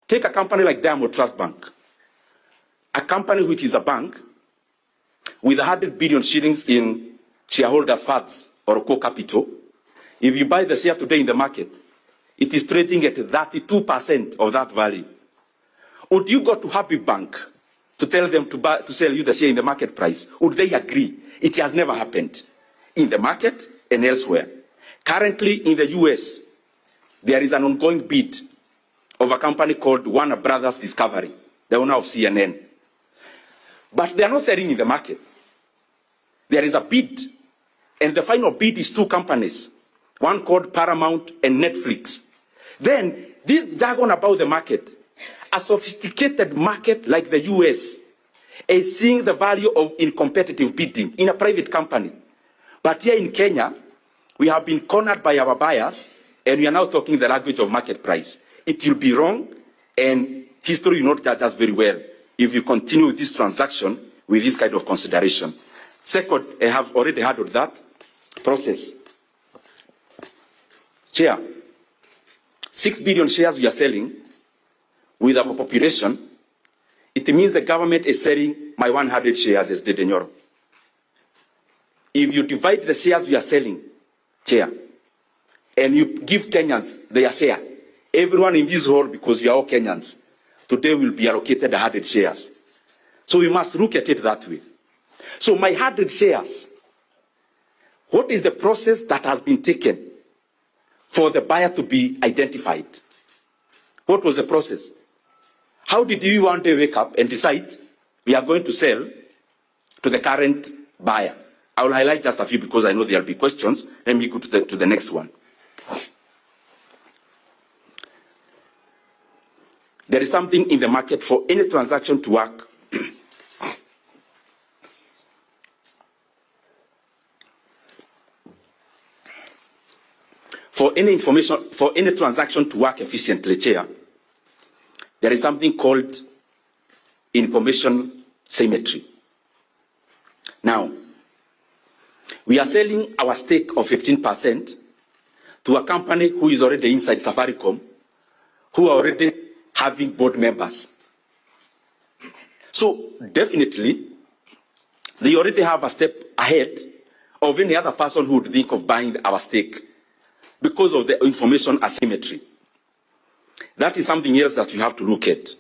Take a company like Diamond Trust Bank, a company which is a bank with 100 billion shillings in shareholders' funds or core capital. If you buy the share today in the market, it is trading at 32% of that value. Would you go to Happy Bank to tell them to sell you the share in the market price? Would they agree? It has never happened in the market and elsewhere. Currently in the US, there is an ongoing bid of a company called Warner Brothers Discovery, the owner of CNN. But they are not selling in the market. There is a bid, and the final bid is two companies, one called Paramount and Netflix. Then, this jargon about the market, a sophisticated market like the US is seeing the value of in competitive bidding in a private company. But here in Kenya, we have been cornered by our buyers, and we are now talking the language of market price. It will be wrong, and history will not judge us very well if you continue with this transaction with this kind of consideration. Second, I have already heard of that process. Chair, 6 billion shares we are selling with our population. It means the government is selling my 100 shares as did Nyoro. If you divide the shares we are selling, Chair, and you give Kenyans their share, everyone in this hall, because you are all Kenyans, today will be allocated 100 shares. So we must look at it that way. So my 100 shares, what is the process that has been taken for the buyer to be identified? What was the process? How did you one day wake up and decide we are going to sell to the current buyer? I will highlight just a few because I know there will be questions. Let me go to the next one. There is something in the market for any transaction to work. For any transaction to work efficiently, Chair, there is something called information symmetry. Now, we are selling our stake of 15% to a company who is already inside Safaricom, who are already having board members. So definitely, they already have a step ahead of any other person who would think of buying our stake because of the information asymmetry. That is something else that you have to look at.